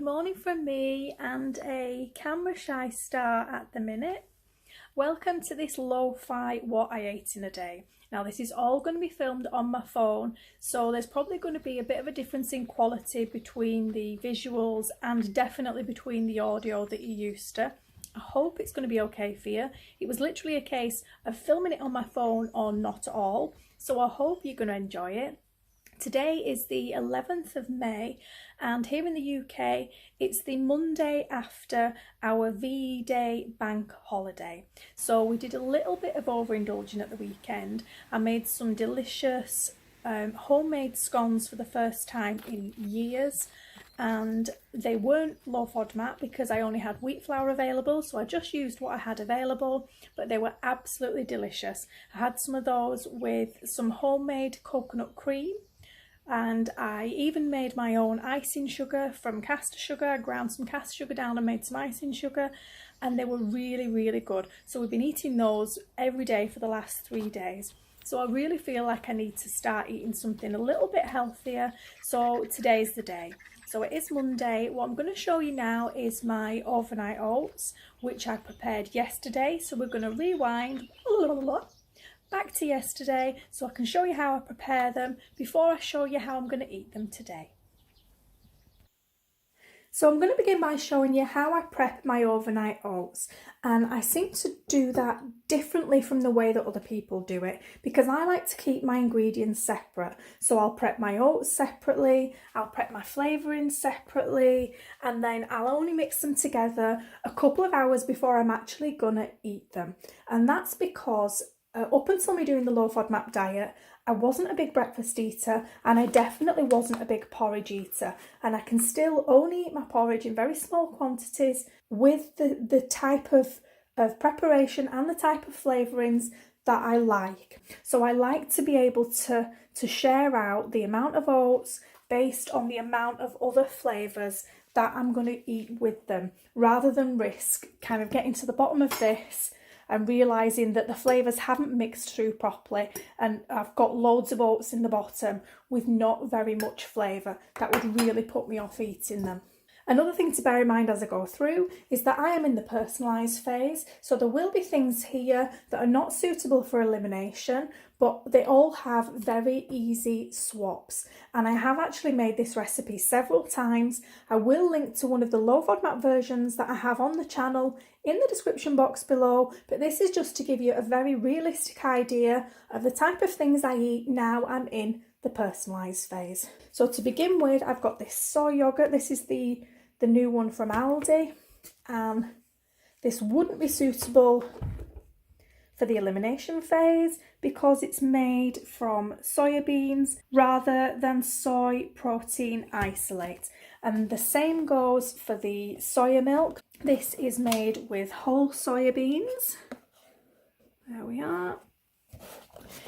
Good morning from me and a camera shy star at the minute. Welcome to this lo-fi what I ate in a day. Now this is all going to be filmed on my phone, so there's probably going to be a bit of a difference in quality between the visuals and definitely between the audio that you're used to. I hope it's going to be okay for you. It was literally a case of filming it on my phone or not at all, so I hope you're going to enjoy it. Today is the 11th of May and here in the UK it's the Monday after our VE Day bank holiday. So we did a little bit of overindulging at the weekend. I made some delicious homemade scones for the first time in years, and they weren't low FODMAP because I only had wheat flour available, so I just used what I had available, but they were absolutely delicious. I had some of those with some homemade coconut cream, and I even made my own icing sugar from caster sugar. I ground some caster sugar down and made some icing sugar, and they were really good. So we've been eating those every day for the last 3 days. So I really feel like I need to start eating something a little bit healthier, so today's the day. So it is Monday. What I'm going to show you now is my overnight oats, which I prepared yesterday. So we're going to rewind back to yesterday so I can show you how I prepare them before I show you how I'm going to eat them today. So I'm going to begin by showing you how I prep my overnight oats, and I seem to do that differently from the way that other people do it because I like to keep my ingredients separate. So I'll prep my oats separately, I'll prep my flavourings separately, and then I'll only mix them together a couple of hours before I'm actually going to eat them. And that's because up until me doing the low FODMAP diet, I wasn't a big breakfast eater and I definitely wasn't a big porridge eater, and I can still only eat my porridge in very small quantities with the type of preparation and the type of flavourings that I like. So I like to be able to share out the amount of oats based on the amount of other flavours that I'm going to eat with them, rather than risk kind of getting to the bottom of this and realising that the flavours haven't mixed through properly and I've got loads of oats in the bottom with not very much flavour. That would really put me off eating them. Another thing to bear in mind as I go through is that I am in the personalised phase, so there will be things here that are not suitable for elimination, but they all have very easy swaps. And I have actually made this recipe several times. I will link to one of the low FODMAP versions that I have on the channel in the description box below, but this is just to give you a very realistic idea of the type of things I eat now I'm in the personalised phase. So to begin with, I've got this soy yoghurt. This is the new one from Aldi, and this wouldn't be suitable for the elimination phase because it's made from soya beans rather than soy protein isolate. And the same goes for the soya milk. This is made with whole soya beans. There we are.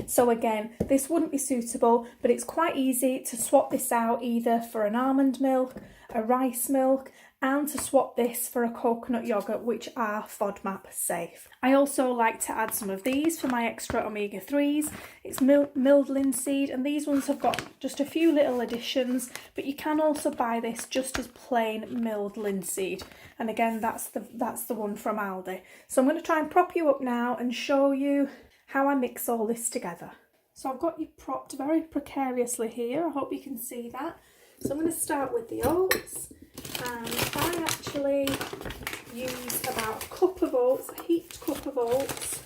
So again, this wouldn't be suitable, but it's quite easy to swap this out either for an almond milk, a rice milk, and to swap this for a coconut yoghurt, which are FODMAP safe. I also like to add some of these for my extra omega-3s. It's milled linseed, and these ones have got just a few little additions, but you can also buy this just as plain milled linseed. And again, that's the one from Aldi. So I'm going to try and prop you up now and show you how I mix all this together. So I've got you propped very precariously here. I hope you can see that. So I'm going to start with the oats, and I actually use about a cup of oats, a heaped cup of oats.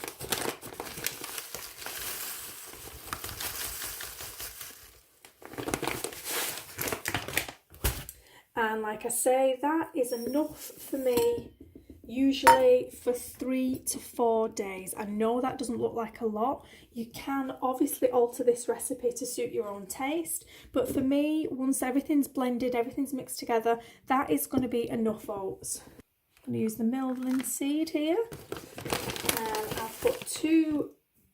And like I say, that is enough for me usually for 3 to 4 days. I know that doesn't look like a lot. You can obviously alter this recipe to suit your own taste, but for me, once everything's blended, everything's mixed together, that is going to be enough oats. I'm going to use the milled linseed here, and I've put 2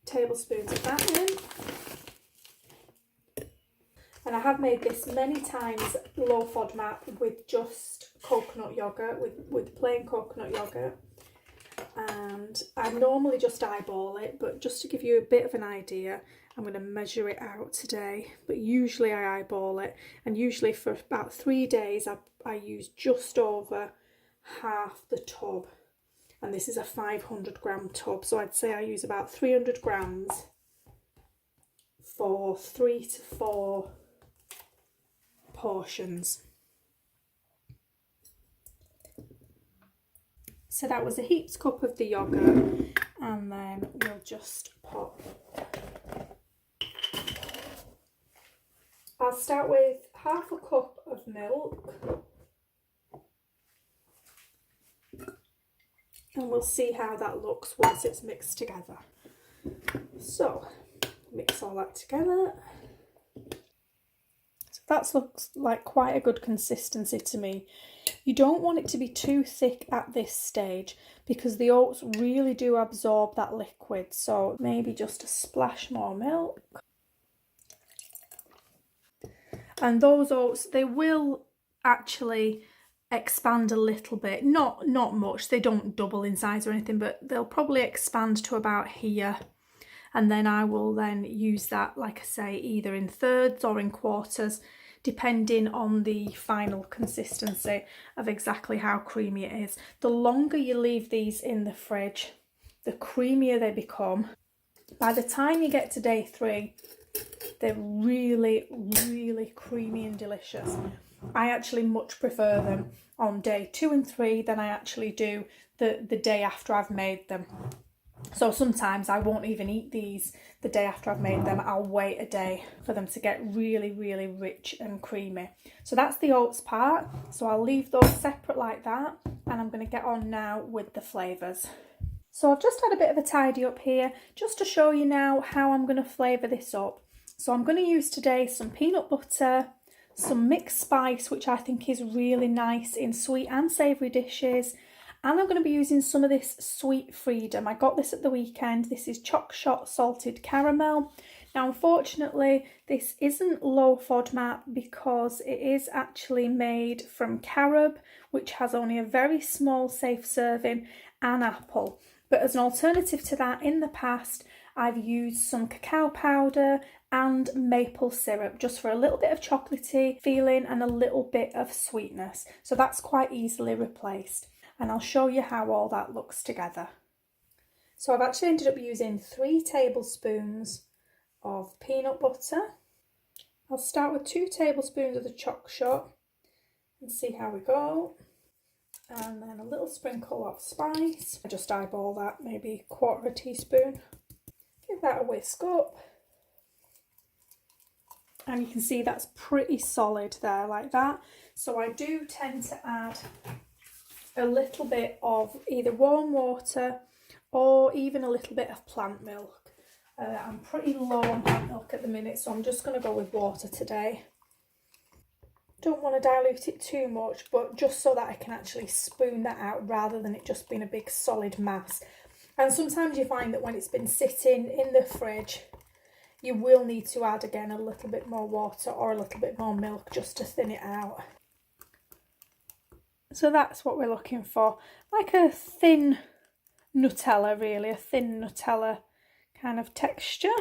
tablespoons of that in. And I have made this many times low FODMAP with just coconut yoghurt, with plain coconut yoghurt. And I normally just eyeball it, but just to give you a bit of an idea, I'm going to measure it out today. But usually I eyeball it, and usually for about 3 days I use just over half the tub. And this is a 500 gram tub, so I'd say I use about 300 grams for 3 to 4 portions. So that was a heaped cup of the yoghurt, and then we'll just pop. I'll start with half a cup of milk, and we'll see how that looks once it's mixed together. So mix all that together. So that looks like quite a good consistency to me. You don't want it to be too thick at this stage because the oats really do absorb that liquid, so maybe just a splash more milk. And those oats, they will actually expand a little bit, not much, they don't double in size or anything, but they'll probably expand to about here. And then I will then use that, like I say, either in thirds or in quarters, depending on the final consistency of exactly how creamy it is. The longer you leave these in the fridge, the creamier they become. By the time you get to day 3, they're really, really creamy and delicious. I actually much prefer them on day 2 and 3 than I actually do the day after I've made them. So sometimes I won't even eat these the day after I've made them. I'll wait a day for them to get really, really rich and creamy. So that's the oats part. So I'll leave those separate like that. And I'm going to get on now with the flavours. So I've just had a bit of a tidy up here just to show you now how I'm going to flavour this up. So I'm going to use today some peanut butter, some mixed spice, which I think is really nice in sweet and savoury dishes. And I'm going to be using some of this sweet freedom. I got this at the weekend. This is Choc salted caramel. Now, unfortunately, this isn't low FODMAP because it is actually made from carob, which has only a very small safe serving, and apple. But as an alternative to that, in the past, I've used some cacao powder and maple syrup just for a little bit of chocolatey feeling and a little bit of sweetness. So that's quite easily replaced. And I'll show you how all that looks together. So I've actually ended up using 3 tablespoons of peanut butter. I'll start with 2 tablespoons of the Choc and see how we go. And then a little sprinkle of spice. I just eyeball that, maybe 1/4 teaspoon. Give that a whisk up. And you can see that's pretty solid there like that. So I do tend to add a little bit of either warm water or even a little bit of plant milk. I'm pretty low on plant milk at the minute, so I'm just going to go with water today. Don't want to dilute it too much, but just so that I can actually spoon that out rather than it just being a big solid mass. And sometimes you find that when it's been sitting in the fridge, you will need to add again a little bit more water or a little bit more milk just to thin it out. So that's what we're looking for, like a thin Nutella really, a thin Nutella kind of texture.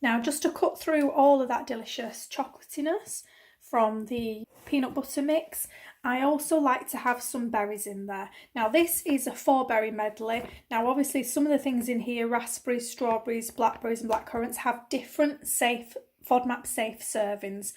Now just to cut through all of that delicious chocolatiness from the peanut butter mix, I also like to have some berries in there. Now this is a 4-berry medley. Now obviously some of the things in here, raspberries, strawberries, blackberries and blackcurrants, have different FODMAP safe servings.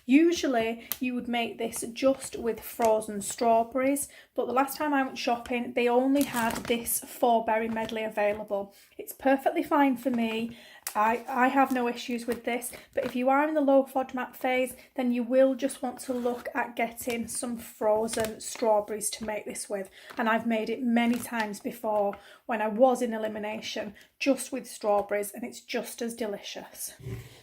Usually you would make this just with frozen strawberries, but the last time I went shopping they only had this 4-berry medley available. It's perfectly fine for me. I have no issues with this, but if you are in the low FODMAP phase, then you will just want to look at getting some frozen strawberries to make this with. And I've made it many times before when I was in elimination, just with strawberries, and it's just as delicious.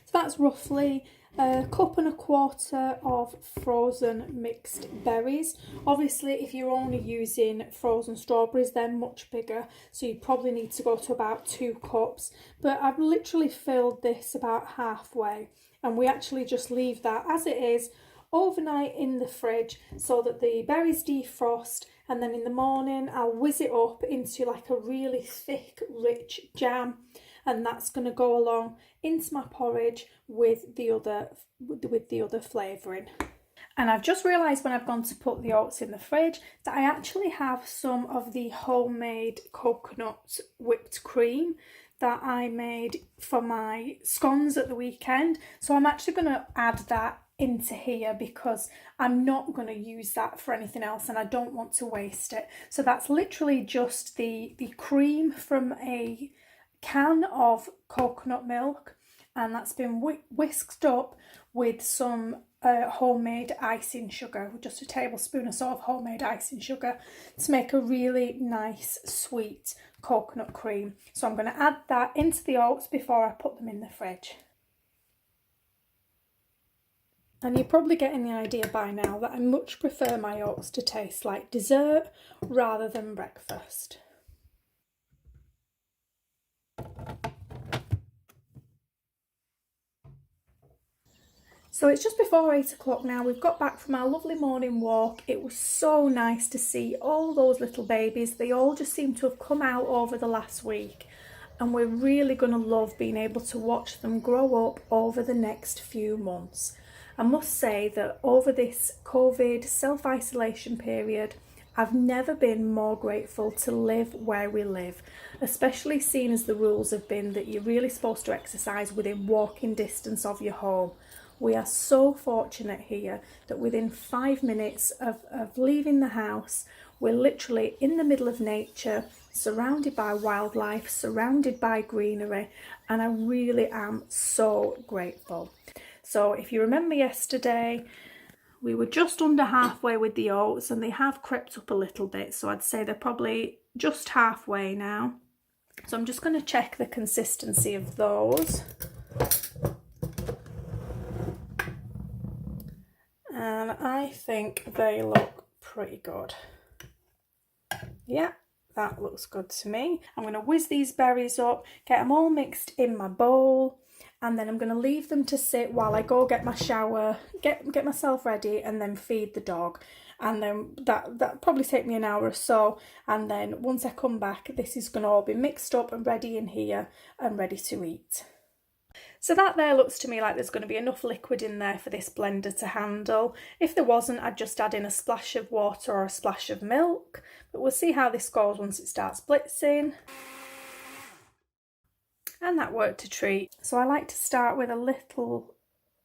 So that's roughly 1.25 cups of frozen mixed berries. Obviously if you're only using frozen strawberries they're much bigger, so you probably need to go to about 2 cups, but I've literally filled this about halfway, and we actually just leave that as it is overnight in the fridge so that the berries defrost, and then in the morning I'll whiz it up into like a really thick, rich jam, and that's going to go along into my porridge with the other flavouring. And I've just realised when I've gone to put the oats in the fridge that I actually have some of the homemade coconut whipped cream that I made for my scones at the weekend. So I'm actually going to add that into here because I'm not going to use that for anything else and I don't want to waste it. So that's literally just the cream from a can of coconut milk, and that's been whisked up with some homemade icing sugar, just a tablespoon or so of homemade icing sugar to make a really nice sweet coconut cream. So I'm going to add that into the oats before I put them in the fridge. And you're probably getting the idea by now that I much prefer my oats to taste like dessert rather than breakfast. So it's just before 8 o'clock now. We've got back from our lovely morning walk. It was so nice to see all those little babies. They all just seem to have come out over the last week, and we're really going to love being able to watch them grow up over the next few months. I must say that over this COVID self-isolation period, I've never been more grateful to live where we live, especially seeing as the rules have been that you're really supposed to exercise within walking distance of your home. We are so fortunate here that within 5 minutes of leaving the house, we're literally in the middle of nature, surrounded by wildlife, surrounded by greenery, and I really am so grateful. So if you remember yesterday, we were just under halfway with the oats and they have crept up a little bit. So I'd say they're probably just halfway now. So I'm just going to check the consistency of those. And I think they look pretty good. Yeah, that looks good to me. I'm going to whiz these berries up, get them all mixed in my bowl, and then I'm going to leave them to sit while I go get my shower, get myself ready, and then feed the dog. And then that probably take me an hour or so, and then once I come back, this is going to all be mixed up and ready in here and ready to eat. So that there looks to me like there's going to be enough liquid in there for this blender to handle. If there wasn't, I'd just add in a splash of water or a splash of milk, but we'll see how this goes once it starts blitzing. And that worked a treat. So I like to start with a little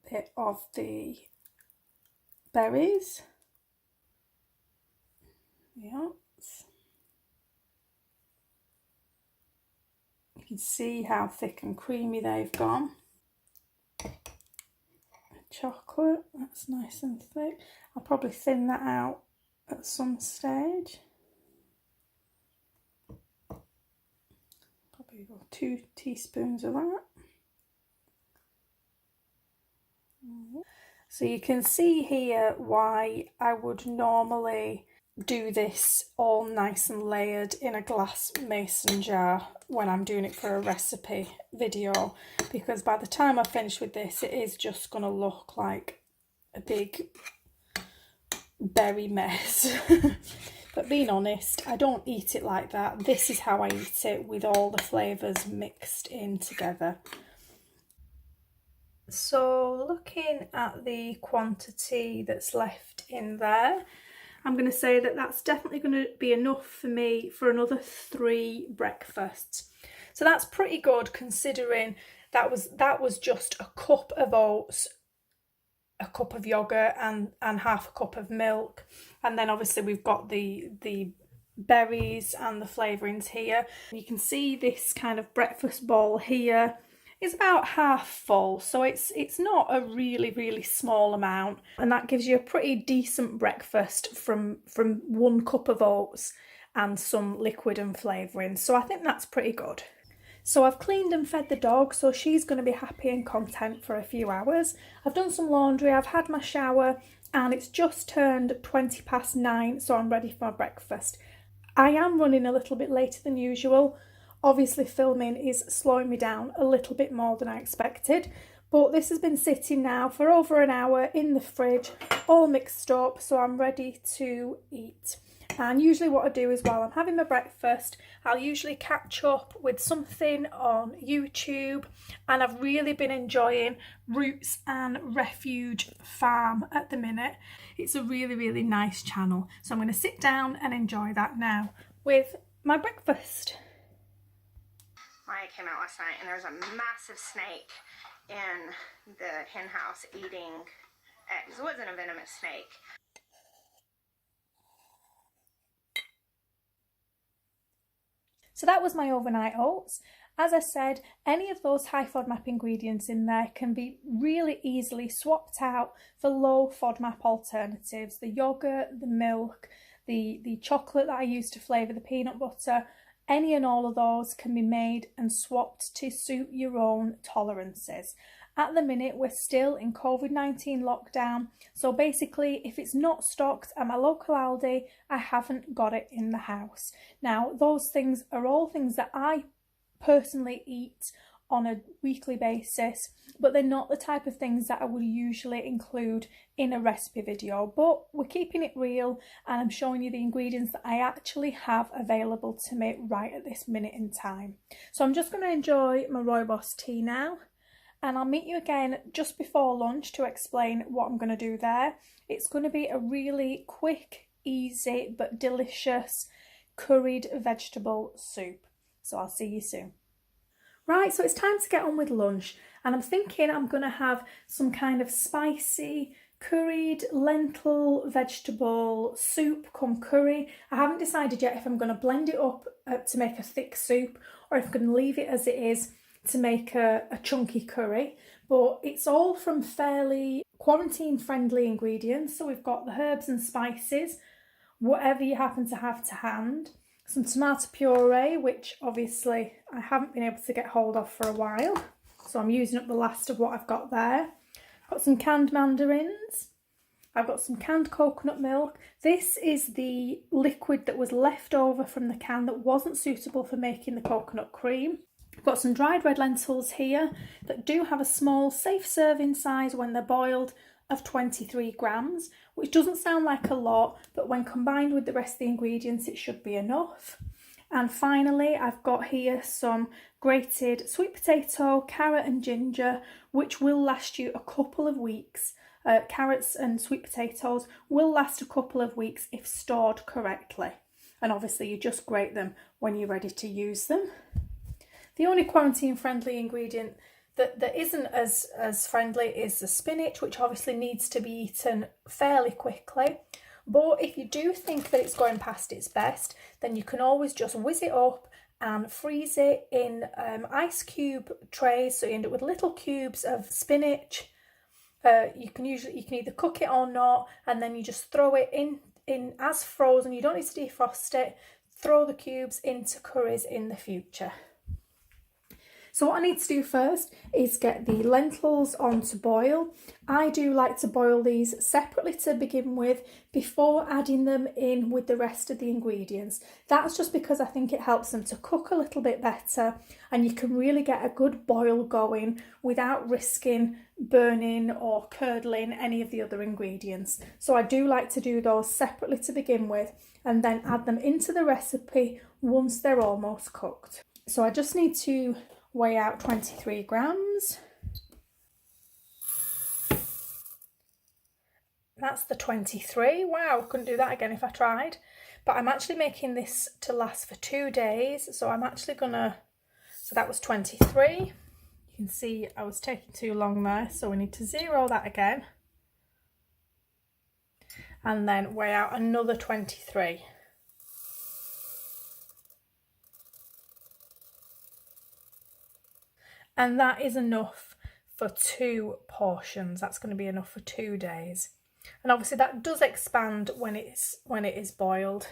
bit of the berries. Yeah. You can see how thick and creamy they've gone. Chocolate, that's nice and thick. I'll probably thin that out at some stage. Probably go 2 teaspoons of that. So you can see here why I would normally do this all nice and layered in a glass mason jar when I'm doing it for a recipe video, because by the time I finish with this, it is just going to look like a big berry mess. But being honest, I don't eat it like that. This is how I eat it, with all the flavours mixed in together. So looking at the quantity that's left in there, I'm going to say that that's definitely going to be enough for me for another 3 breakfasts. So that's pretty good, considering that was just a cup of oats, a cup of yoghurt and half a cup of milk. And then obviously we've got the berries and the flavourings here. You can see this kind of breakfast bowl here is about half full, so it's not a really small amount, and that gives you a pretty decent breakfast from 1 cup of oats and some liquid and flavouring. So I think that's pretty good. So I've cleaned and fed the dog, so she's going to be happy and content for a few hours. I've done some laundry, I've had my shower, and it's just turned 9:20, so I'm ready for my breakfast. I am running a little bit later than usual. Obviously filming is slowing me down a little bit more than I expected, but this has been sitting now for over an hour in the fridge, all mixed up, so I'm ready to eat. And usually what I do is while I'm having my breakfast, I'll usually catch up with something on YouTube, and I've really been enjoying Roots and Refuge Farm at the minute. It's a really, really nice channel. So I'm going to sit down and enjoy that now with my breakfast. I came out last night and there was a massive snake in the hen house eating eggs. It wasn't a venomous snake. So that was my overnight oats. As I said, any of those high FODMAP ingredients in there can be really easily swapped out for low FODMAP alternatives. The yoghurt, the milk, the chocolate that I use to flavour the peanut butter, any and all of those can be made and swapped to suit your own tolerances. At the minute, we're still in COVID-19 lockdown, so basically if it's not stocked at my local Aldi, I haven't got it in the house. Now, those things are all things that I personally eat on a weekly basis, but they're not the type of things that I would usually include in a recipe video. But we're keeping it real, and I'm showing you the ingredients that I actually have available to make right at this minute in time. So I'm just going to enjoy my rooibos tea now, and I'll meet you again just before lunch to explain what I'm going to do there. It's going to be a really quick, easy but delicious curried vegetable soup. So I'll see you soon. Right, so it's time to get on with lunch, and I'm thinking I'm going to have some kind of spicy curried lentil vegetable soup cum curry. I haven't decided yet if I'm going to blend it up to make a thick soup, or if I'm going to leave it as it is to make a chunky curry. But it's all from fairly quarantine friendly ingredients. So we've got the herbs and spices, whatever you happen to have to hand. Some tomato puree, which obviously I haven't been able to get hold of for a while. So I'm using up the last of what I've got there. Got some canned mandarins. I've got some canned coconut milk. This is the liquid that was left over from the can that wasn't suitable for making the coconut cream. I've got some dried red lentils here that do have a small, safe serving size when they're boiled of 23 grams, which doesn't sound like a lot, but when combined with the rest of the ingredients, it should be enough. And finally, I've got here some grated sweet potato, carrot and ginger, which will last you a couple of weeks. Carrots and sweet potatoes will last a couple of weeks if stored correctly. And obviously you just grate them when you're ready to use them. The only quarantine friendly ingredient that isn't as friendly is the spinach, which obviously needs to be eaten fairly quickly. But if you do think that it's going past its best, then you can always just whiz it up and freeze it in ice cube trays, so you end up with little cubes of spinach. You can either cook it or not, and then you just throw it in as frozen. You don't need to defrost it. Throw the cubes into curries in the future. So what I need to do first is get the lentils on to boil. I do like to boil these separately to begin with before adding them in with the rest of the ingredients. That's just because I think it helps them to cook a little bit better, and you can really get a good boil going without risking burning or curdling any of the other ingredients. So I do like to do those separately to begin with and then add them into the recipe once they're almost cooked. So I just need to weigh out 23 grams. That's the 23. Wow, couldn't do that again if I tried. But I'm actually making this to last for 2 days. So I'm actually gonna, so that was 23. You can see I was taking too long there. So we need to zero that again. And then weigh out another 23. And that is enough for 2 portions. That's going to be enough for 2 days. And obviously that does expand when it is boiled.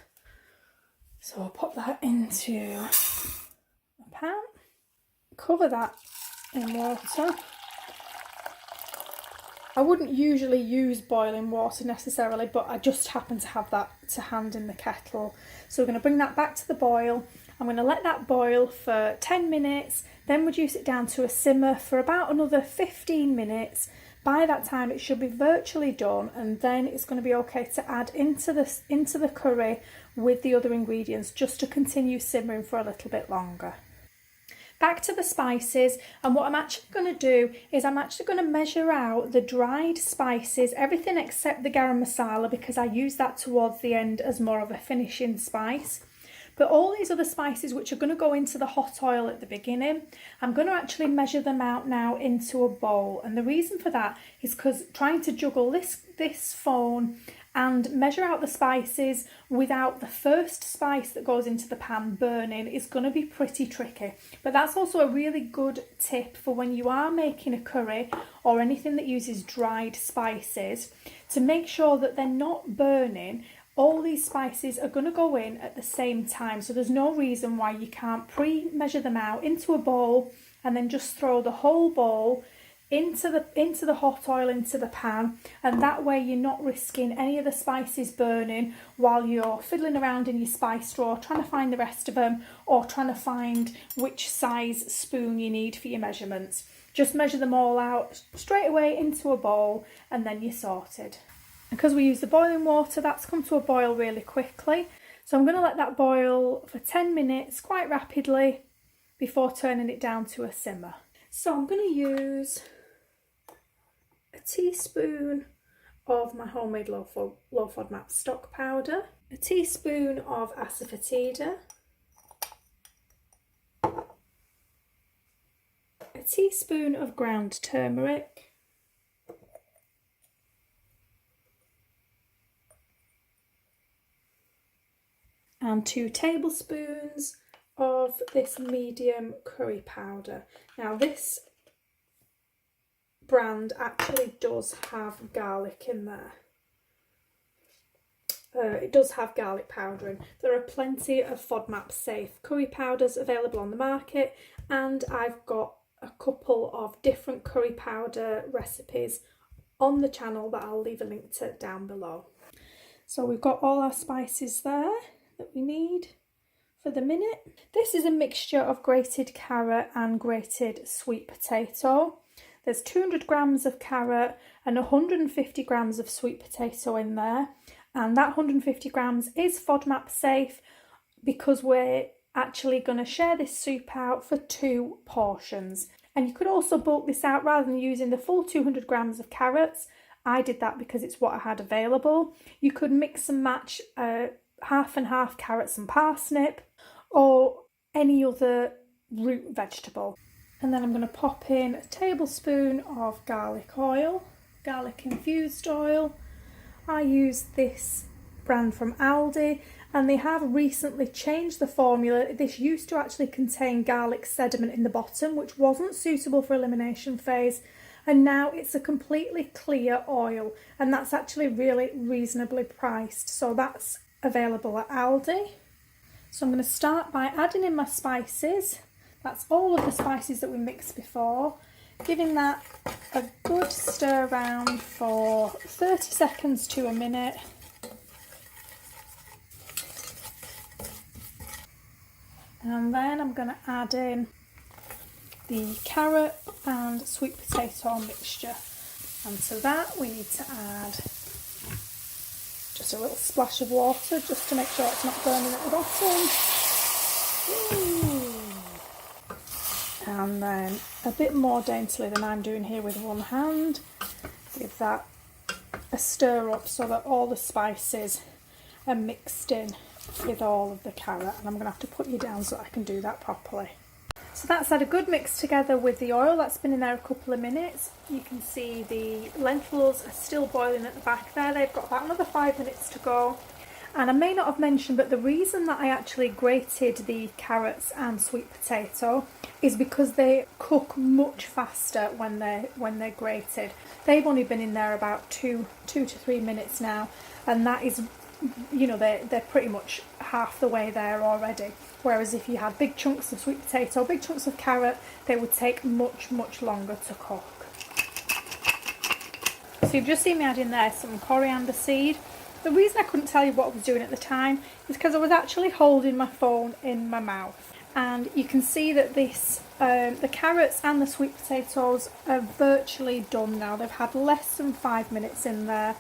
So I'll pop that into a pan. Cover that in water. I wouldn't usually use boiling water necessarily, but I just happen to have that to hand in the kettle. So we're going to bring that back to the boil. I'm going to let that boil for 10 minutes, then reduce it down to a simmer for about another 15 minutes. By that time it should be virtually done, and then it's going to be okay to add into the curry with the other ingredients just to continue simmering for a little bit longer. Back to the spices, and what I'm actually going to do is I'm actually going to measure out the dried spices, everything except the garam masala, because I use that towards the end as more of a finishing spice. But all these other spices which are going to go into the hot oil at the beginning, I'm going to actually measure them out now into a bowl. And the reason for that is because trying to juggle this phone and measure out the spices without the first spice that goes into the pan burning is going to be pretty tricky. But that's also a really good tip for when you are making a curry or anything that uses dried spices, to make sure that they're not burning. All these spices are going to go in at the same time, so there's no reason why you can't pre-measure them out into a bowl and then just throw the whole bowl into the hot oil, into the pan, and that way you're not risking any of the spices burning while you're fiddling around in your spice drawer trying to find the rest of them, or trying to find which size spoon you need for your measurements. Just measure them all out straight away into a bowl and then you're sorted. Because we use the boiling water, that's come to a boil really quickly, so I'm going to let that boil for 10 minutes quite rapidly before turning it down to a simmer. So I'm going to use a teaspoon of my homemade low FODMAP stock powder, a teaspoon of asafoetida, a teaspoon of ground turmeric, and 2 tablespoons of this medium curry powder. Now this brand actually does have garlic in there. It does have garlic powder in. There are plenty of FODMAP safe curry powders available on the market, and I've got a couple of different curry powder recipes on the channel that I'll leave a link to down below. So we've got all our spices there that we need for the minute. This is a mixture of grated carrot and grated sweet potato. There's 200 grams of carrot and 150 grams of sweet potato in there, and that 150 grams is FODMAP safe because we're actually going to share this soup out for 2 portions. And you could also bulk this out rather than using the full 200 grams of carrots. I did that because it's what I had available. You could mix and match half and half carrots and parsnip, or any other root vegetable. And then I'm going to pop in a tablespoon of garlic oil, garlic infused oil. I use this brand from Aldi, and they have recently changed the formula. This used to actually contain garlic sediment in the bottom, which wasn't suitable for elimination phase, and now it's a completely clear oil, and that's actually really reasonably priced. So that's available at Aldi. So I'm going to start by adding in my spices. That's all of the spices that we mixed before, giving that a good stir around for 30 seconds to a minute. And then I'm going to add in the carrot and sweet potato mixture, and to that we need to add just a little splash of water just to make sure it's not burning at the bottom. And then a bit more daintily than I'm doing here with one hand, give that a stir up so that all the spices are mixed in with all of the carrot. And I'm going to have to put you down so that I can do that properly. So that's had a good mix together with the oil. That's been in there a couple of minutes. You can see the lentils are still boiling at the back there. They've got about another 5 minutes to go. And I may not have mentioned, but the reason that I actually grated the carrots and sweet potato is because they cook much faster when they're grated. They've only been in there about 2 to 3 minutes now, and that is, you know, they're pretty much half the way there already. Whereas if you had big chunks of sweet potato, big chunks of carrot, they would take much longer to cook. So you've just seen me add in there some coriander seed. The reason I couldn't tell you what I was doing at the time is because I was actually holding my phone in my mouth. And you can see that this, the carrots and the sweet potatoes are virtually done now. They've had less than 5 minutes in there.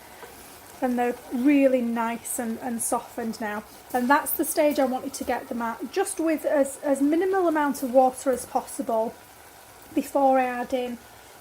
and they're really nice and softened now. And that's the stage I wanted to get them at, just with as minimal amount of water as possible before I add in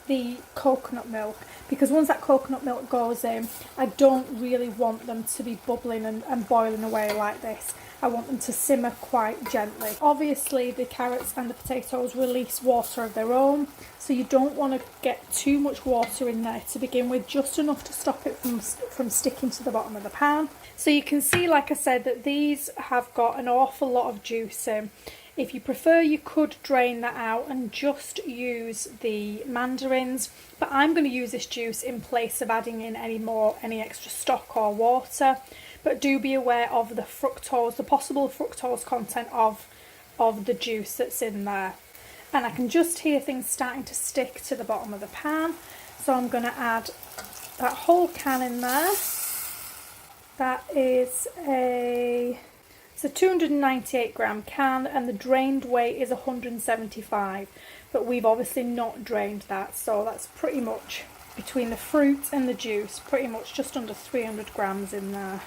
the coconut milk, because once that coconut milk goes in, I don't really want them to be bubbling and boiling away like this. I want them to simmer quite gently. Obviously the carrots and the potatoes release water of their own, so you don't want to get too much water in there to begin with, just enough to stop it from sticking to the bottom of the pan. So you can see, like I said, that these have got an awful lot of juice in. If you prefer, you could drain that out and just use the mandarins, but I'm going to use this juice in place of adding in any extra stock or water. But do be aware of the fructose, the possible fructose content of the juice that's in there. And I can just hear things starting to stick to the bottom of the pan, so I'm going to add that whole can in there. That is it's a 298 gram can, and the drained weight is 175, but we've obviously not drained that, so that's pretty much, between the fruit and the juice, pretty much just under 300 grams in there.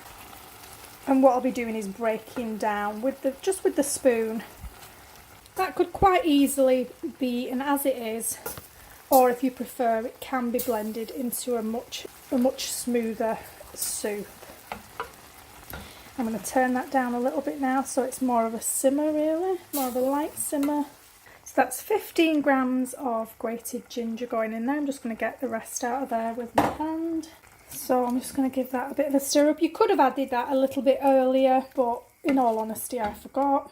And what I'll be doing is breaking down with the spoon. That could quite easily be an as it is, or if you prefer, it can be blended into a much smoother soup. I'm going to turn that down a little bit now, so it's more of a simmer, really, more of a light simmer. So that's 15 grams of grated ginger going in there. I'm just going to get the rest out of there with my hand. So I'm just going to give that a bit of a stir up. You could have added that a little bit earlier, but in all honesty, I forgot.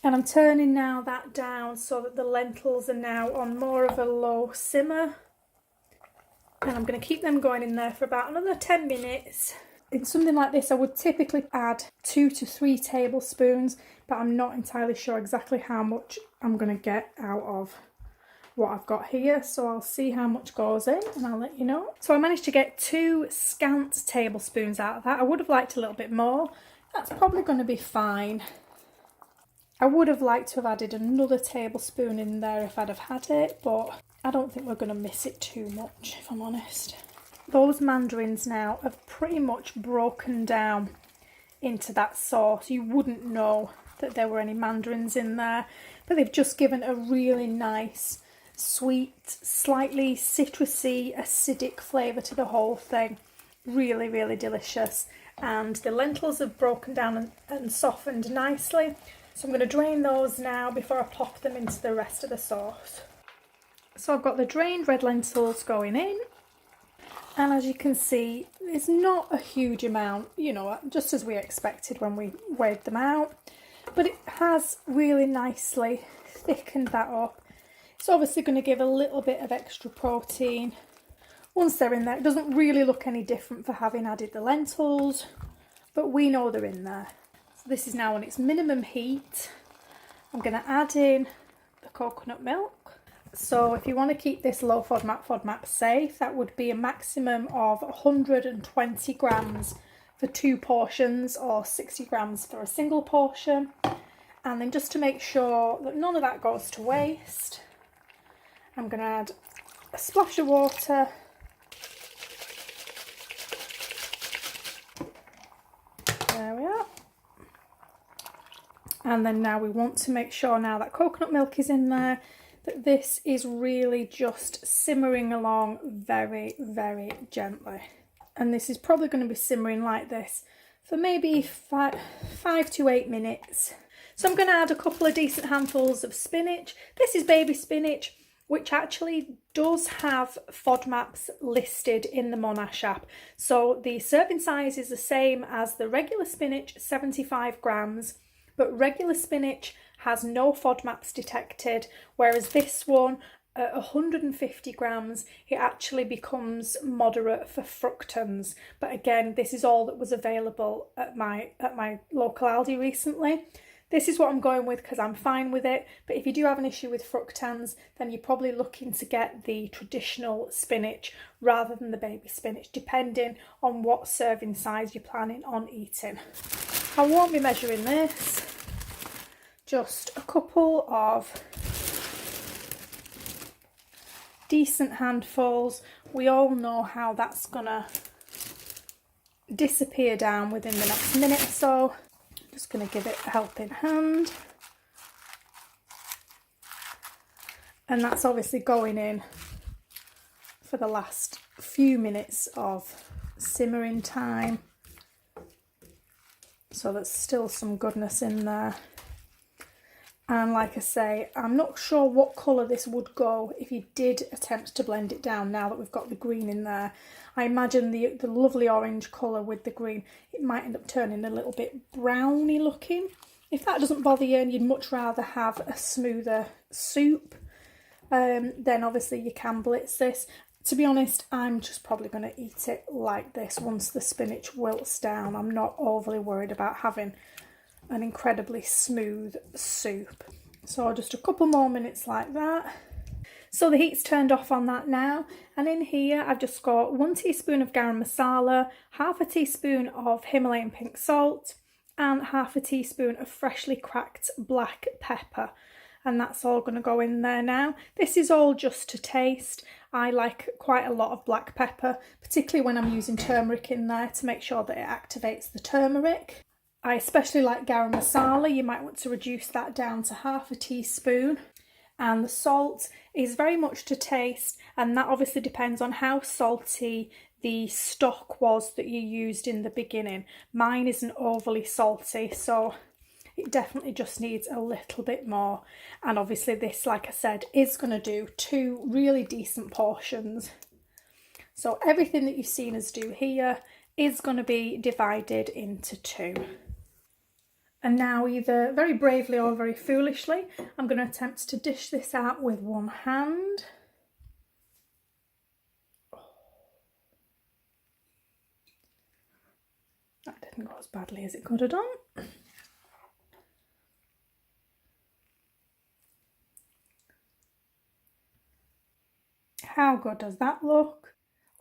And I'm turning now that down so that the lentils are now on more of a low simmer. And I'm going to keep them going in there for about another 10 minutes. In something like this, I would typically add 2 to 3 tablespoons, but I'm not entirely sure exactly how much I'm going to get out of what I've got here, so I'll see how much goes in and I'll let you know. So I managed to get 2 scant tablespoons out of that. I would have liked a little bit more. That's probably going to be fine. I would have liked to have added another tablespoon in there if I'd have had it, but I don't think we're going to miss it too much, if I'm honest. Those mandarins now have pretty much broken down into that sauce. You wouldn't know that there were any mandarins in there, but they've just given a really nice, sweet, slightly citrusy, acidic flavour to the whole thing. Really, really delicious. And the lentils have broken down and softened nicely. So I'm going to drain those now before I plop them into the rest of the sauce. So I've got the drained red lentils going in. And as you can see, it's not a huge amount, you know, just as we expected when we weighed them out. But it has really nicely thickened that up. It's obviously going to give a little bit of extra protein once they're in there. It doesn't really look any different for having added the lentils, but we know they're in there. So this is now on its minimum heat. I'm going to add in the coconut milk. So if you want to keep this low FODMAP safe, that would be a maximum of 120 grams for 2 portions or 60 grams for a single portion. And then just to make sure that none of that goes to waste, I'm going to add a splash of water. There we are. And then now we want to make sure, now that coconut milk is in there, that this is really just simmering along very, very gently. And this is probably going to be simmering like this for maybe 5 to 8 minutes. So I'm going to add a couple of decent handfuls of spinach. This is baby spinach, which actually does have FODMAPs listed in the Monash app. So the serving size is the same as the regular spinach, 75 grams, but regular spinach has no FODMAPs detected, whereas this one, at 150 grams, it actually becomes moderate for fructans. But again, this is all that was available at my local Aldi recently. This is what I'm going with because I'm fine with it, but if you do have an issue with fructans, then you're probably looking to get the traditional spinach rather than the baby spinach, depending on what serving size you're planning on eating. I won't be measuring this. Just a couple of decent handfuls. We all know how that's gonna disappear down within the next minute or so. I'm just going to give it a helping hand. And that's obviously going in for the last few minutes of simmering time. So there's still some goodness in there. And like I say, I'm not sure what colour this would go if you did attempt to blend it down now that we've got the green in there. I imagine the lovely orange colour with the green, it might end up turning a little bit browny looking. If that doesn't bother you and you'd much rather have a smoother soup, then obviously you can blitz this. To be honest, I'm just probably going to eat it like this once the spinach wilts down. I'm not overly worried about having an incredibly smooth soup. So just a couple more minutes like that. So the heat's turned off on that now, and in here I've just got 1 teaspoon of garam masala, half a teaspoon of Himalayan pink salt, and half a teaspoon of freshly cracked black pepper. And that's all going to go in there now. This is all just to taste. I like quite a lot of black pepper, particularly when I'm using turmeric in there to make sure that it activates the turmeric. I especially like garam masala. You might want to reduce that down to half a teaspoon. And the salt is very much to taste, and that obviously depends on how salty the stock was that you used in the beginning. Mine isn't overly salty, so it definitely just needs a little bit more. And obviously this, like I said, is going to do 2 really decent portions. So everything that you've seen us do here is going to be divided into 2. And now, either very bravely or very foolishly, I'm going to attempt to dish this out with one hand. That didn't go as badly as it could have done. How good does that look?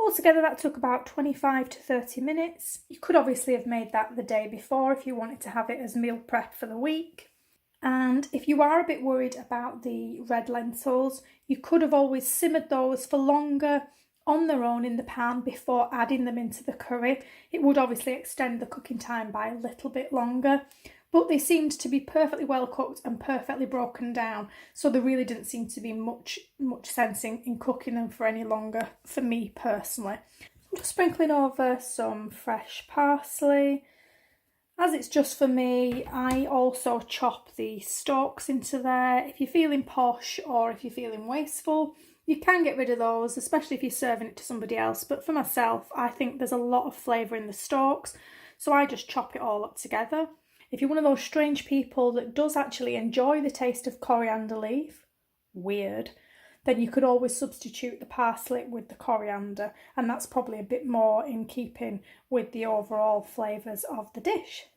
Altogether that took about 25 to 30 minutes. You could obviously have made that the day before if you wanted to have it as meal prep for the week. And if you are a bit worried about the red lentils, you could have always simmered those for longer on their own in the pan before adding them into the curry. It would obviously extend the cooking time by a little bit longer, but they seemed to be perfectly well cooked and perfectly broken down, so there really didn't seem to be much sense in cooking them for any longer for me personally. I'm just sprinkling over some fresh parsley. As it's just for me, I also chop the stalks into there. If you're feeling posh or if you're feeling wasteful, you can get rid of those, especially if you're serving it to somebody else. But for myself, I think there's a lot of flavour in the stalks, so I just chop it all up together. If you're one of those strange people that does actually enjoy the taste of coriander leaf, weird, then you could always substitute the parsley with the coriander, and that's probably a bit more in keeping with the overall flavours of the dish.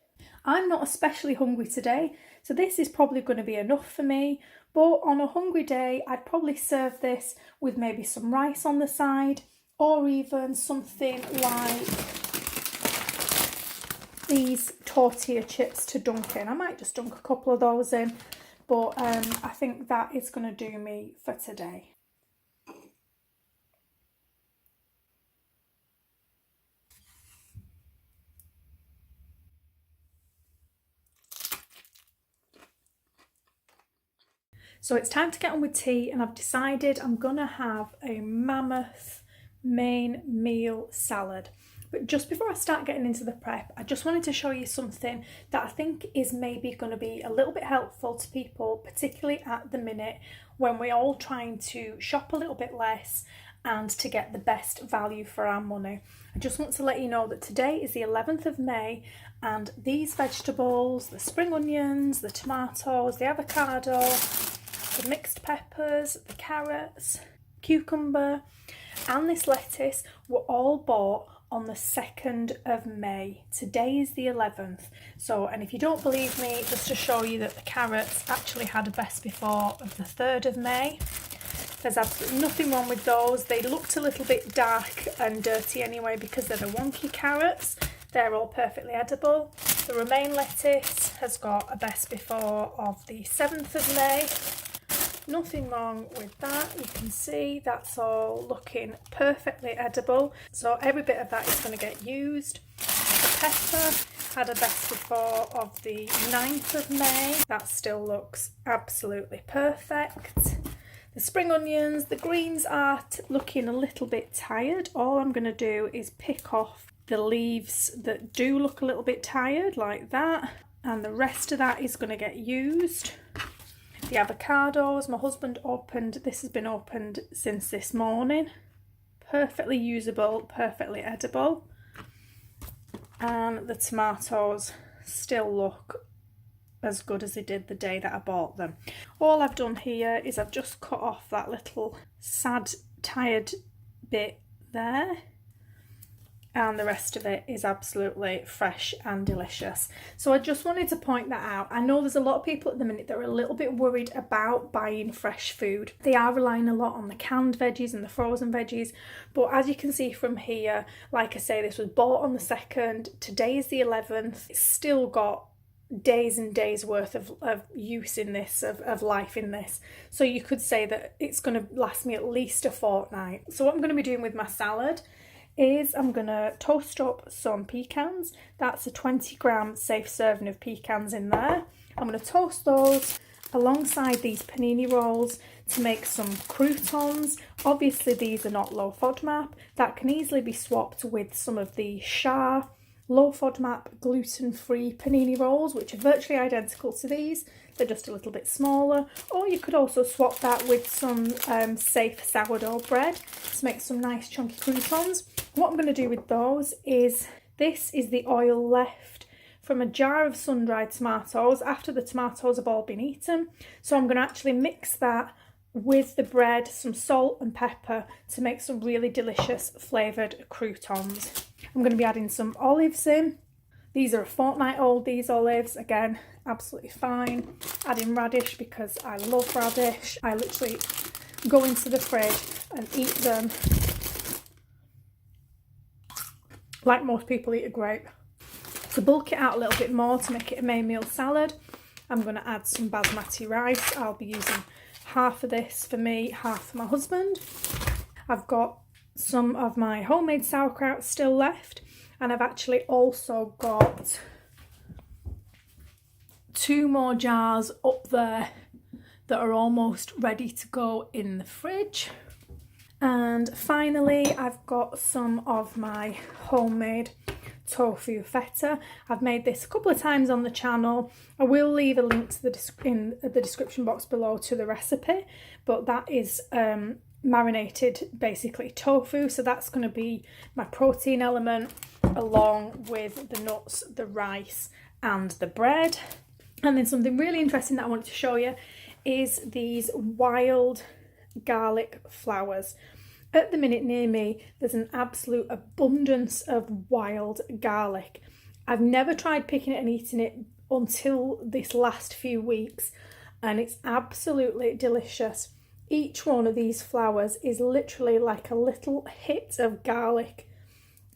I'm not especially hungry today, so this is probably going to be enough for me, but on a hungry day I'd probably serve this with maybe some rice on the side, or even something like these tortilla chips to dunk in. I might just dunk a couple of those in, but I think that is going to do me for today. So it's time to get on with tea, and I've decided I'm going to have a mammoth main meal salad. But just before I start getting into the prep, I just wanted to show you something that I think is maybe going to be a little bit helpful to people, particularly at the minute when we're all trying to shop a little bit less and to get the best value for our money. I just want to let you know that today is the 11th of May, and these vegetables, the spring onions, the tomatoes, the avocado, the mixed peppers, the carrots, cucumber, and this lettuce were all bought on the 2nd of May. Today is the 11th. So, and if you don't believe me, just to show you that the carrots actually had a best before of the 3rd of May. There's absolutely nothing wrong with those. They looked a little bit dark and dirty anyway because they're the wonky carrots. They're all perfectly edible. The romaine lettuce has got a best before of the 7th of May. Nothing wrong with that. You can see that's all looking perfectly edible. So every bit of that is going to get used. pepper. Had a best before of the 9th of May. That still looks absolutely perfect. The spring onions, the greens are looking a little bit tired. All I'm going to do is pick off the leaves that do look a little bit tired, like that. And the rest of that is going to get used. The avocados, my husband opened, this has been opened since this morning. Perfectly usable, perfectly edible. And the tomatoes still look as good as they did the day that I bought them. All I've done here is I've just cut off that little sad, tired bit there. And the rest of it is absolutely fresh and delicious. So I just wanted to point that out. I know there's a lot of people at the minute that are a little bit worried about buying fresh food. They are relying a lot on the canned veggies and the frozen veggies, but as you can see from here, like I say, this was bought on the 2nd, today is the 11th, it's still got days and days worth of use in this, of life in this. So you could say that it's going to last me at least a fortnight. So what I'm going to be doing with my salad is I'm going to toast up some pecans. That's a 20-gram safe serving of pecans in there. I'm going to toast those alongside these panini rolls to make some croutons. Obviously these are not low FODMAP. That can easily be swapped with some of the Shah low FODMAP gluten-free panini rolls, which are virtually identical to these. They're just a little bit smaller. Or you could also swap that with some safe sourdough bread to make some nice chunky croutons. What I'm going to do with those is, this is the oil left from a jar of sun-dried tomatoes after the tomatoes have all been eaten. So I'm going to actually mix that with the bread, some salt and pepper to make some really delicious flavoured croutons. I'm going to be adding some olives in. These are a fortnight old, these olives, again, absolutely fine. Adding radish because I love radish. I literally go into the fridge and eat them like most people eat a grape. To bulk it out a little bit more, to make it a main meal salad, I'm going to add some basmati rice. I'll be using half of this for me, half for my husband. I've got some of my homemade sauerkraut still left, and I've actually also got 2 more jars up there that are almost ready to go in the fridge. And finally, I've got some of my homemade tofu feta. I've made this a couple of times on the channel. I will leave a link to in the description box below to the recipe, but that is marinated basically tofu, so that's going to be my protein element along with the nuts, the rice and the bread. And then something really interesting that I wanted to show you is these wild garlic flowers. At the minute near me there's an absolute abundance of wild garlic. I've never tried picking it and eating it until this last few weeks, and it's absolutely delicious. Each one of these flowers is literally like a little hit of garlic.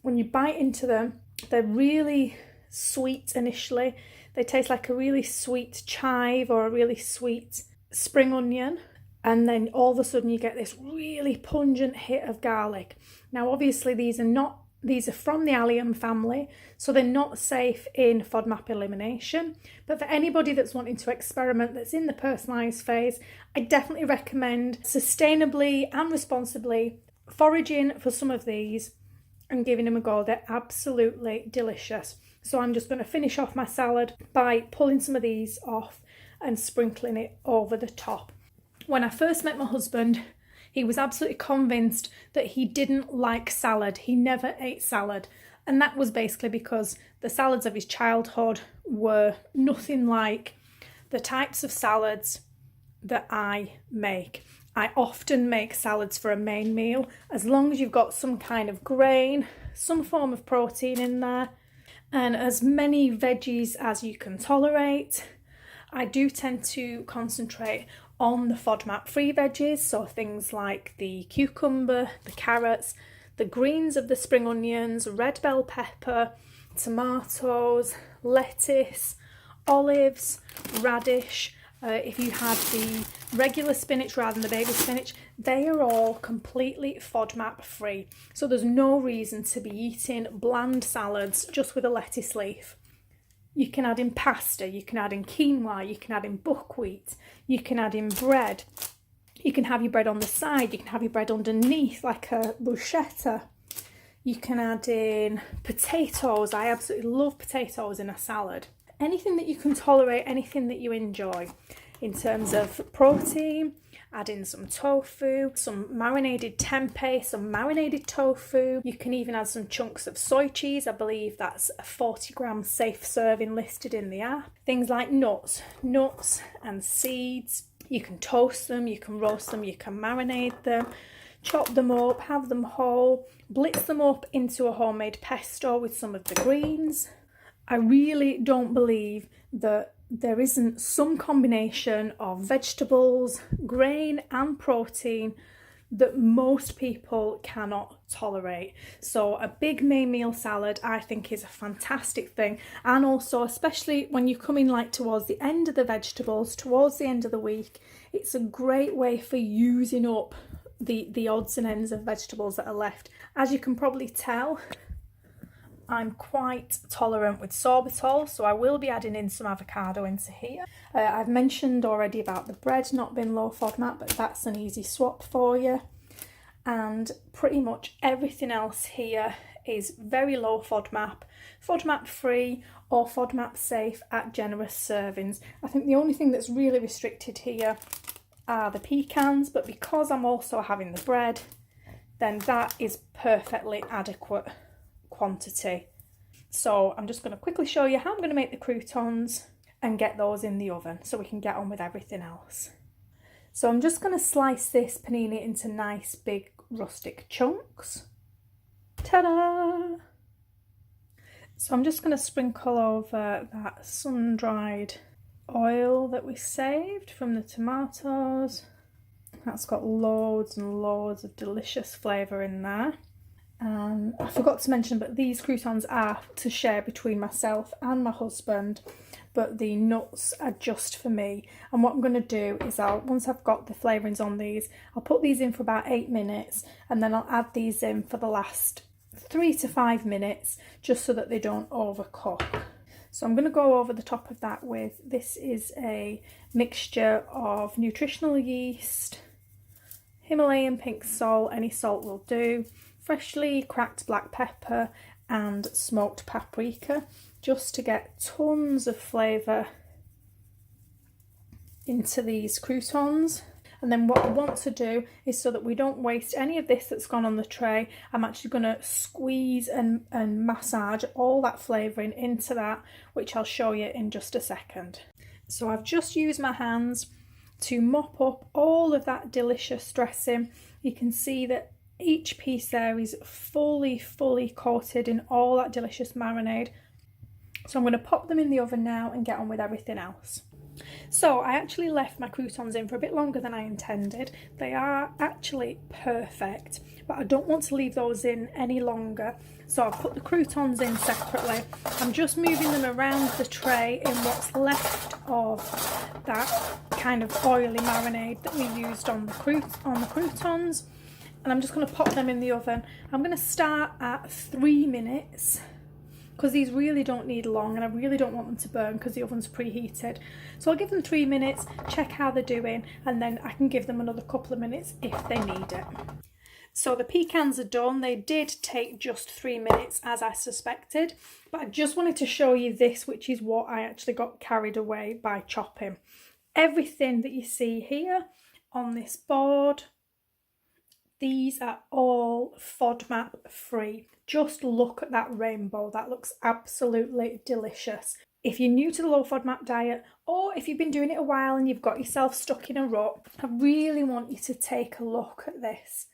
When you bite into them, they're really sweet initially. They taste like a really sweet chive or a really sweet spring onion. And then all of a sudden you get this really pungent hit of garlic. Now obviously these are from the allium family, so they're not safe in FODMAP elimination. But for anybody that's wanting to experiment, that's in the personalised phase, I definitely recommend sustainably and responsibly foraging for some of these and giving them a go. They're absolutely delicious. So I'm just going to finish off my salad by pulling some of these off and sprinkling it over the top. When I first met my husband, he was absolutely convinced that he didn't like salad. He never ate salad. And that was basically because the salads of his childhood were nothing like the types of salads that I make. I often make salads for a main meal, as long as you've got some kind of grain, some form of protein in there, and as many veggies as you can tolerate. I do tend to concentrate on the FODMAP-free veggies, so things like the cucumber, the carrots, the greens of the spring onions, red bell pepper, tomatoes, lettuce, olives, radish, if you had the regular spinach rather than the baby spinach, they are all completely FODMAP free. So there's no reason to be eating bland salads just with a lettuce leaf. You can add in pasta, you can add in quinoa, you can add in buckwheat, you can add in bread. You can have your bread on the side, you can have your bread underneath like a bruschetta. You can add in potatoes. I absolutely love potatoes in a salad. Anything that you can tolerate, anything that you enjoy. In terms of protein, add in some tofu, some marinated tempeh, some marinated tofu. You can even add some chunks of soy cheese. I believe that's a 40-gram safe serving listed in the app. Things like nuts and seeds. You can toast them, you can roast them, you can marinate them, chop them up, have them whole, blitz them up into a homemade pesto with some of the greens. I really don't believe that there isn't some combination of vegetables, grain and protein that most people cannot tolerate. So a big main meal salad I think is a fantastic thing, and also especially when you come in like towards the end of the vegetables, towards the end of the week, it's a great way for using up the odds and ends of vegetables that are left. As you can probably tell, I'm quite tolerant with sorbitol, so I will be adding in some avocado into here. I've mentioned already about the bread not being low FODMAP, but that's an easy swap for you. And pretty much everything else here is very low FODMAP, FODMAP free or FODMAP safe at generous servings. I think the only thing that's really restricted here are the pecans, but because I'm also having the bread, then that is perfectly adequate quantity. So I'm just going to quickly show you how I'm going to make the croutons and get those in the oven so we can get on with everything else. So I'm just going to slice this panini into nice big rustic chunks. Ta-da! So I'm just going to sprinkle over that sun-dried oil that we saved from the tomatoes. That's got loads and loads of delicious flavour in there. I forgot to mention, but these croutons are to share between myself and my husband, but the nuts are just for me. And what I'm going to do is once I've got the flavourings on these, I'll put these in for about 8 minutes, and then I'll add these in for the last 3 to 5 minutes, just so that they don't overcook. So I'm going to go over the top of that with, this is a mixture of nutritional yeast, Himalayan pink salt, any salt will do, freshly cracked black pepper and smoked paprika, just to get tons of flavour into these croutons. And then what I want to do is, so that we don't waste any of this that's gone on the tray, I'm actually going to squeeze and massage all that flavouring into that, which I'll show you in just a second. So I've just used my hands to mop up all of that delicious dressing. You can see that each piece there is fully coated in all that delicious marinade. So I'm going to pop them in the oven now and get on with everything else. So I actually left my croutons in for a bit longer than I intended. They are actually perfect, but I don't want to leave those in any longer. So I've put the croutons in separately. I'm just moving them around the tray in what's left of that kind of oily marinade that we used on the croutons. And I'm just going to pop them in the oven. I'm going to start at 3 minutes, because these really don't need long, and I really don't want them to burn because the oven's preheated. So I'll give them 3 minutes, check how they're doing, and then I can give them another couple of minutes if they need it. So the pecans are done. They did take just 3 minutes, as I suspected, but I just wanted to show you this, which is what I actually got carried away by chopping. Everything that you see here on this board, these are all FODMAP free. Just look at that rainbow. That looks absolutely delicious. If you're new to the low FODMAP diet, or if you've been doing it a while and you've got yourself stuck in a rut, I really want you to take a look at this.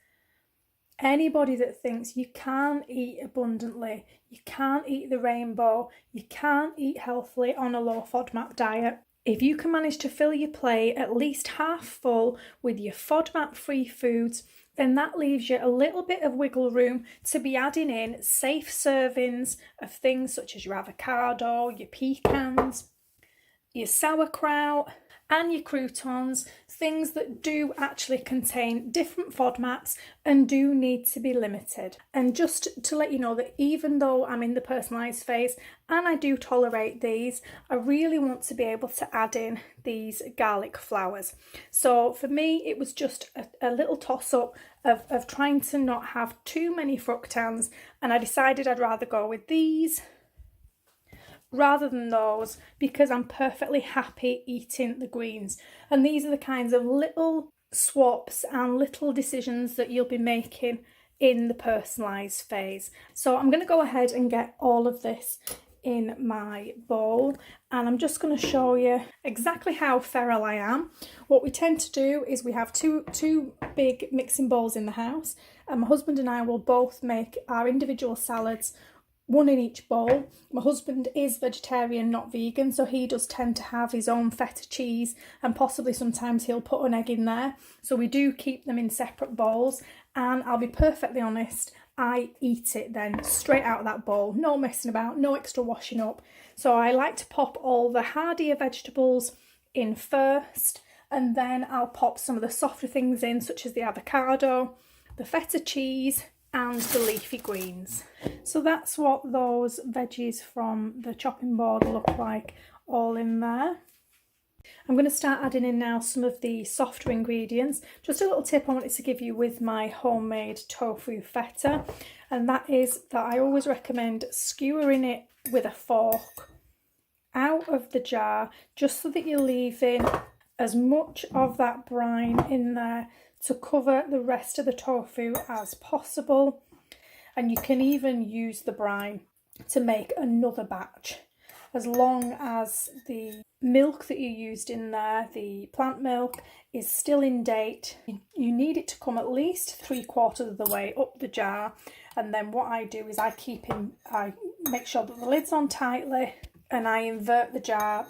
Anybody that thinks you can't eat abundantly, you can't eat the rainbow, you can't eat healthily on a low FODMAP diet, if you can manage to fill your plate at least half full with your FODMAP free foods, then that leaves you a little bit of wiggle room to be adding in safe servings of things such as your avocado, your pecans, your sauerkraut, and your croutons, things that do actually contain different FODMAPs and do need to be limited. And just to let you know that even though I'm in the personalised phase and I do tolerate these, I really want to be able to add in these garlic flowers. So for me, it was just a little toss-up of trying to not have too many fructans, and I decided I'd rather go with these rather than those because I'm perfectly happy eating the greens. And these are the kinds of little swaps and little decisions that you'll be making in the personalised phase. So I'm going to go ahead and get all of this in my bowl, and I'm just going to show you exactly how feral I am. What we tend to do is we have two big mixing bowls in the house, and my husband and I will both make our individual salads, one in each bowl. My husband is vegetarian, not vegan, so he does tend to have his own feta cheese, and possibly sometimes he'll put an egg in there. So we do keep them in separate bowls, and I'll be perfectly honest, I eat it then straight out of that bowl, no messing about, no extra washing up. So I like to pop all the hardier vegetables in first, and then I'll pop some of the softer things in, such as the avocado, the feta cheese, and the leafy greens. So that's what those veggies from the chopping board look like, all in there. I'm going to start adding in now some of the softer ingredients. Just a little tip I wanted to give you with my homemade tofu feta, and that is that I always recommend skewering it with a fork out of the jar, just so that you're leaving as much of that brine in there to cover the rest of the tofu as possible. And you can even use the brine to make another batch, as long as the milk that you used in there, the plant milk, is still in date. You need it to come at least 3/4 of the way up the jar. And then what I do is I make sure that the lid's on tightly, and I invert the jar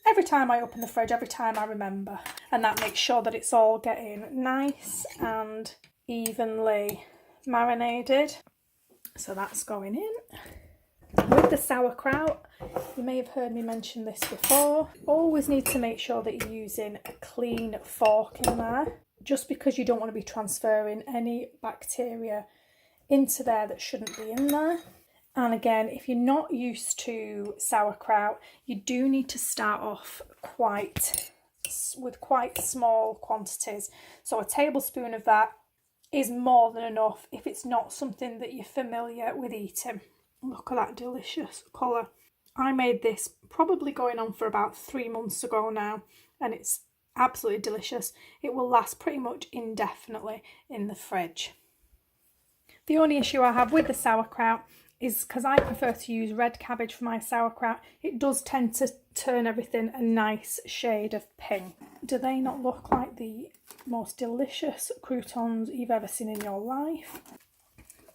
every time I open the fridge, every time I remember. And that makes sure that it's all getting nice and evenly marinated. So that's going in. With the sauerkraut, you may have heard me mention this before, always need to make sure that you're using a clean fork in there, just because you don't want to be transferring any bacteria into there that shouldn't be in there. And again, if you're not used to sauerkraut, you do need to start off with quite small quantities. So a tablespoon of that is more than enough if it's not something that you're familiar with eating. Look at that delicious colour. I made this probably going on for about 3 months ago now, and it's absolutely delicious. It will last pretty much indefinitely in the fridge. The only issue I have with the sauerkraut is because I prefer to use red cabbage for my sauerkraut, it does tend to turn everything a nice shade of pink. Do they not look like the most delicious croutons you've ever seen in your life?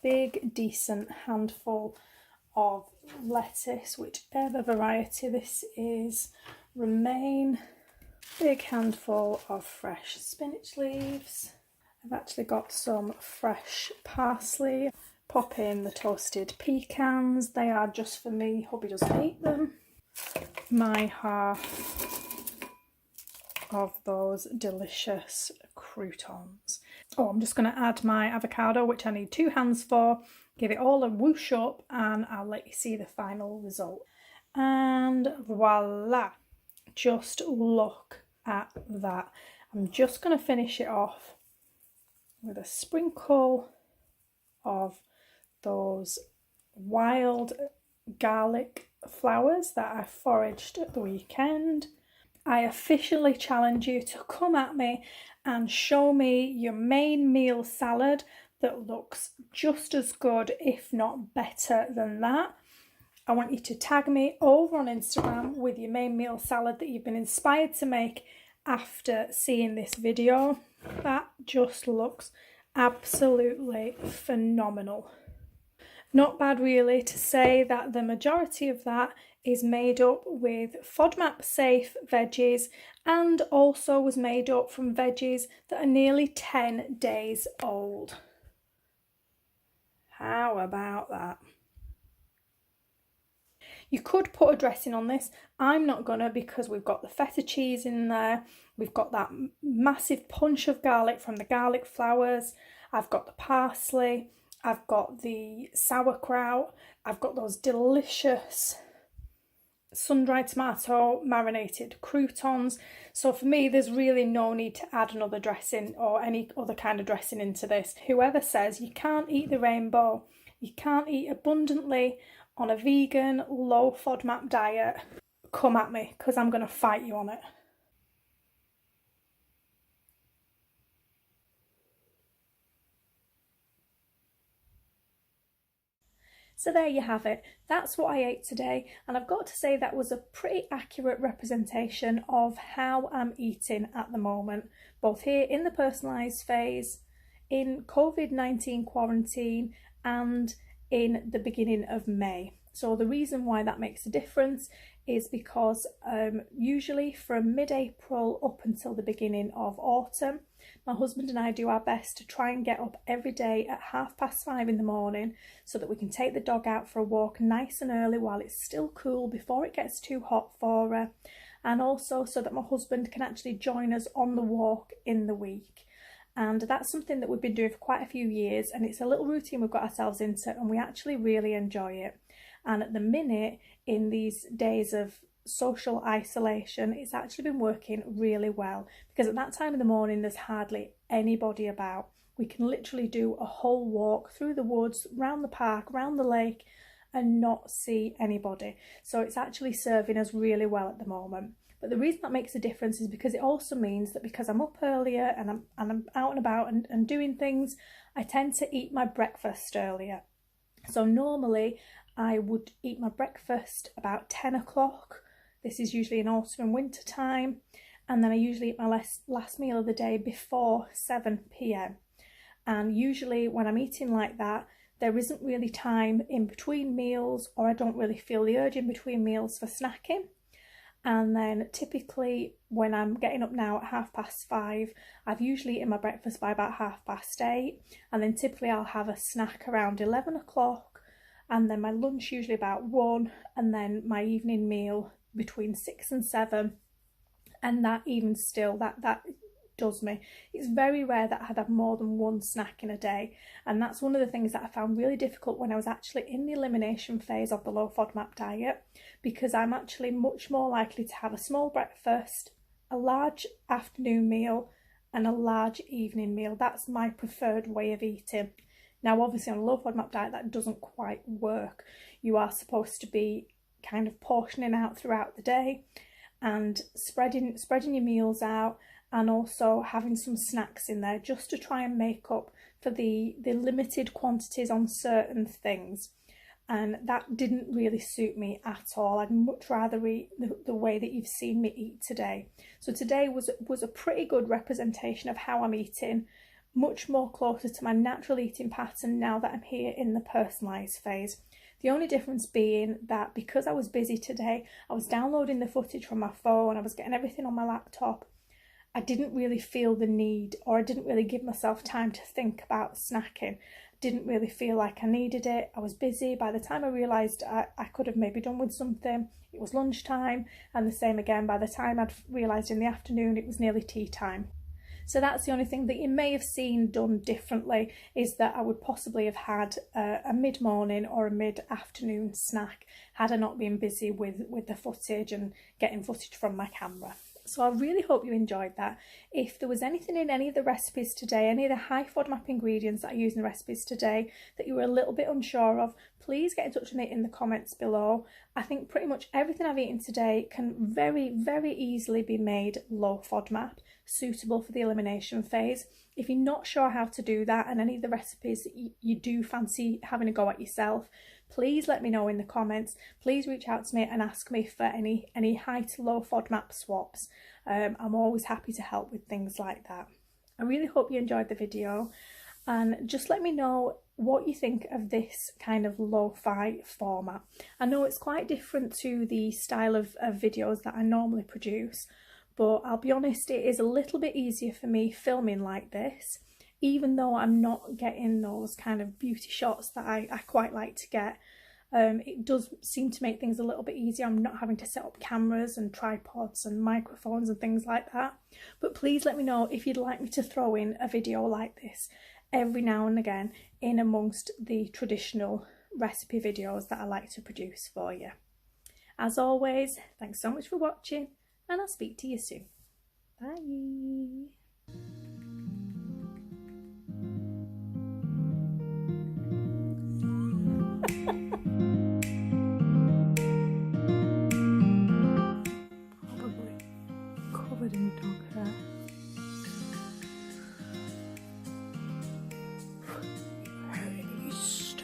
Big, decent handful of lettuce, whichever variety this is, romaine. Big handful of fresh spinach leaves. I've actually got some fresh parsley. Pop in the toasted pecans. They are just for me, hubby doesn't eat them. My half of those delicious croutons. Oh, I'm just going to add my avocado, which I need 2 hands for. Give it all a whoosh up, and I'll let you see the final result. And voila, just look at that. I'm just going to finish it off with a sprinkle of those wild garlic flowers that I foraged at the weekend. I officially challenge you to come at me and show me your main meal salad that looks just as good, if not better than that. I want you to tag me over on Instagram with your main meal salad that you've been inspired to make after seeing this video. That just looks absolutely phenomenal. Not bad really to say that the majority of that is made up with FODMAP safe veggies, and also was made up from veggies that are nearly 10 days old. How about that? You could put a dressing on this. I'm not gonna, because we've got the feta cheese in there, we've got that massive punch of garlic from the garlic flowers, I've got the parsley, I've got the sauerkraut, I've got those delicious sun-dried tomato marinated croutons. So for me, there's really no need to add another dressing or any other kind of dressing into this. Whoever says you can't eat the rainbow, you can't eat abundantly on a vegan, low FODMAP diet, come at me, because I'm going to fight you on it. So there you have it. That's what I ate today, and I've got to say that was a pretty accurate representation of how I'm eating at the moment, both here in the personalised phase, in COVID-19 quarantine, and in the beginning of May. So the reason why that makes a difference is because usually from mid-April up until the beginning of autumn, my husband and I do our best to try and get up every day at 5:30 in the morning so that we can take the dog out for a walk nice and early while it's still cool before it gets too hot for her, and also so that my husband can actually join us on the walk in the week. And that's something that we've been doing for quite a few years, and it's a little routine we've got ourselves into, and we actually really enjoy it. And at the minute, in these days of social isolation, it's actually been working really well, because at that time of the morning there's hardly anybody about. We can literally do a whole walk through the woods, round the park, round the lake, and not see anybody. So it's actually serving us really well at the moment. But the reason that makes a difference is because it also means that because I'm up earlier and I'm out and about and doing things, I tend to eat my breakfast earlier. So normally I would eat my breakfast about 10 o'clock. This is usually in autumn and winter time. And then I usually eat my last meal of the day before 7 p.m. And usually when I'm eating like that, there isn't really time in between meals, or I don't really feel the urge in between meals for snacking. And then typically when I'm getting up now at 5:30, I've usually eaten my breakfast by about 8:30, and then typically I'll have a snack around 11 o'clock, and then my lunch usually about 1, and then my evening meal between 6 and 7, and that even still, that does me. It's very rare that I'd have more than one snack in a day, and that's one of the things that I found really difficult when I was actually in the elimination phase of the low FODMAP diet, because I'm actually much more likely to have a small breakfast, a large afternoon meal, and a large evening meal. That's my preferred way of eating. Now obviously on a low FODMAP diet that doesn't quite work. You are supposed to be kind of portioning out throughout the day and spreading your meals out, and also having some snacks in there just to try and make up for the limited quantities on certain things. And that didn't really suit me at all. I'd much rather eat the way that you've seen me eat today. So today was a pretty good representation of how I'm eating, much more closer to my natural eating pattern now that I'm here in the personalised phase. The only difference being that because I was busy today, I was downloading the footage from my phone, I was getting everything on my laptop, I didn't really feel the need, or I didn't really give myself time to think about snacking. Didn't really feel like I needed it. I was busy. By the time I realised I could have maybe done with something, it was lunchtime, and the same again by the time I'd realised in the afternoon it was nearly tea time. So that's the only thing that you may have seen done differently, is that I would possibly have had a mid-morning or a mid-afternoon snack had I not been busy with the footage and getting footage from my camera. So I really hope you enjoyed that. If there was anything in any of the recipes today, any of the high FODMAP ingredients that I use in the recipes today that you were a little bit unsure of, please get in touch with me in the comments below. I think pretty much everything I've eaten today can very, very easily be made low FODMAP, suitable for the elimination phase. If you're not sure how to do that, and any of the recipes that you do fancy having a go at yourself, please let me know in the comments. Please reach out to me and ask me for any high to low FODMAP swaps. I'm always happy to help with things like that. I really hope you enjoyed the video, and just let me know what you think of this kind of lo-fi format. I know it's quite different to the style of videos that I normally produce, but I'll be honest, it is a little bit easier for me filming like this, even though I'm not getting those kind of beauty shots that I quite like to get. It does seem to make things a little bit easier. I'm not having to set up cameras and tripods and microphones and things like that. But please let me know if you'd like me to throw in a video like this every now and again in amongst the traditional recipe videos that I like to produce for you. As always, thanks so much for watching, and I'll speak to you soon. Bye. Probably covered in dog hair. Haste.